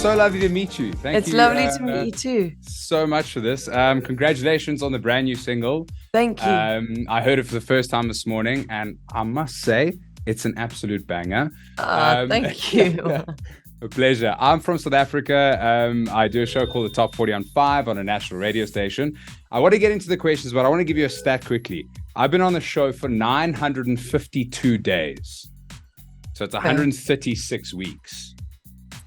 so lovely to meet you. Thank you. It's lovely to meet you too. So much for this. Congratulations on the brand new single. Thank you. I heard it for the first time this morning, and I must say, it's an absolute banger. Thank you. A pleasure. I'm from South Africa. I do a show called The Top 40 on 5 on a national radio station. I want to get into the questions, but I want to give you a stat quickly. I've been on the show for 952 days. So it's 136 weeks.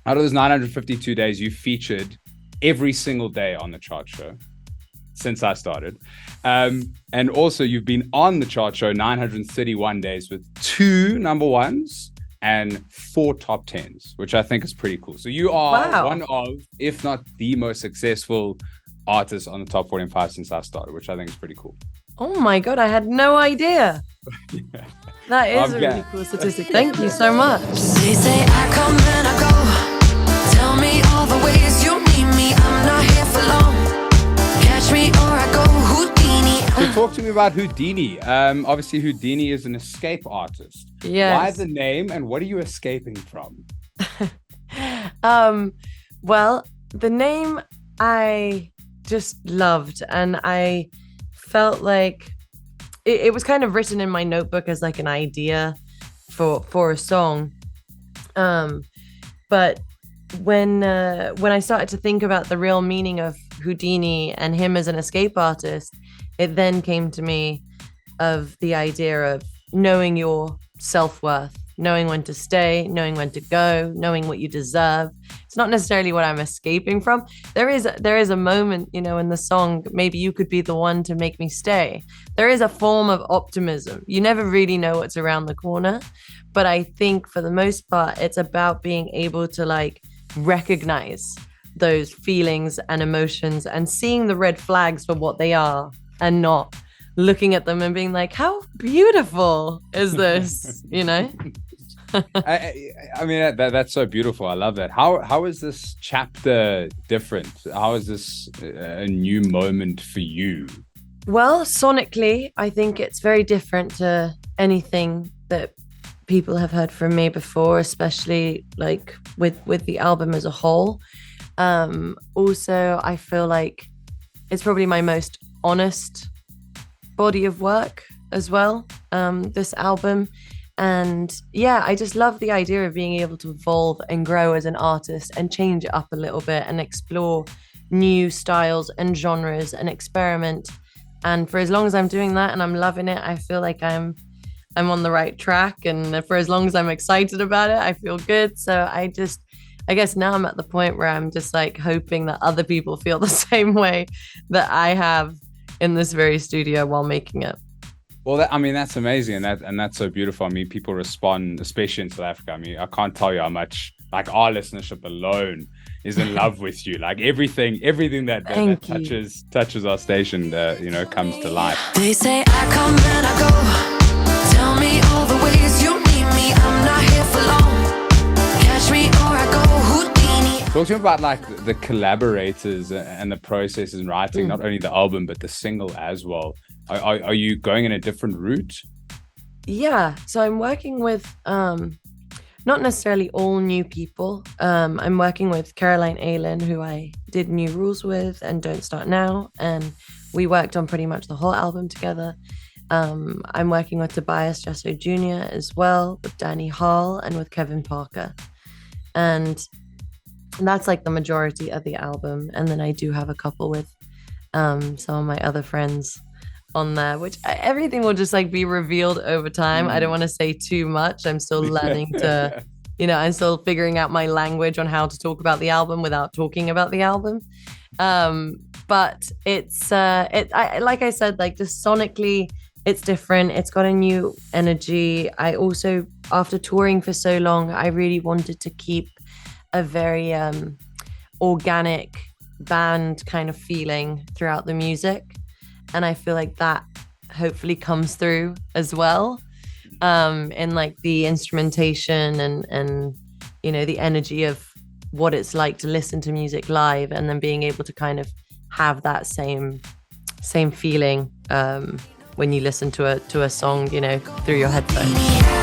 Out of those 952 days, you featured every single day on the chart show since I started. And also you've been on the chart show 931 days with 2 number ones and 4 top 10s, which I think is pretty cool. So you are one of, if not the most successful artist on the Top 40 and 5 since I started, which I think is pretty cool. Oh my God, I had no idea. Yeah. That is a really cool statistic. Thank you so much. They say I come and I go. Tell me all the ways you need me. I'm not here for long. Catch me or I go Houdini. So talk to me about Houdini. Obviously, Houdini is an escape artist. Yes. Why the name, and what are you escaping from? Well, the name I just loved, and I felt like it was kind of written in my notebook as like an idea for a song. But when I started to think about the real meaning of Houdini and him as an escape artist, it then came to me of the idea of knowing your self-worth, knowing when to stay, knowing when to go, knowing what you deserve. It's not necessarily what I'm escaping from. There is a moment, in the song, maybe you could be the one to make me stay. There is a form of optimism. You never really know what's around the corner. But I think for the most part, it's about being able to like recognize those feelings and emotions and seeing the red flags for what they are and not looking at them and being like, how beautiful is this, I mean, that's so beautiful. I love that. How is this chapter different? How is this a new moment for you? Well, sonically, I think it's very different to anything that people have heard from me before, especially like with the album as a whole. Also, I feel like it's probably my most honest body of work as well, this album. And yeah, I just love the idea of being able to evolve and grow as an artist and change it up a little bit and explore new styles and genres and experiment. And for as long as I'm doing that and I'm loving it, I feel like I'm on the right track. And for as long as I'm excited about it, I feel good. So I guess now I'm at the point where I'm just like hoping that other people feel the same way that I have in this very studio while making it. Well, that's amazing, and that's so beautiful. I mean, people respond, especially in South Africa. I mean, I can't tell you how much, like, our listenership alone is in love with you. Like everything that touches our station, comes to life. They say I come and I go. Tell me all the ways you need me. I'm not here for long. Catch me or I go Houdini. Talk to me about like the collaborators and the process in writing, not only the album but the single as well. Are you going in a different route? Yeah, so I'm working with not necessarily all new people. I'm working with Caroline Aylan, who I did New Rules with and Don't Start Now, and we worked on pretty much the whole album together. I'm working with Tobias Jasso Jr. as well, with Danny Hall and with Kevin Parker. And that's like the majority of the album. And then I do have a couple with some of my other friends on there, which everything will just like be revealed over time. I don't want to say too much. I'm still learning to, I'm still figuring out my language on how to talk about the album without talking about the album. But it's, like I said, like just sonically, it's different. It's got a new energy. I also, after touring for so long, I really wanted to keep a very organic band kind of feeling throughout the music. And I feel like that hopefully comes through as well, in like the instrumentation and the energy of what it's like to listen to music live, and then being able to kind of have that same feeling when you listen to a song, through your headphones.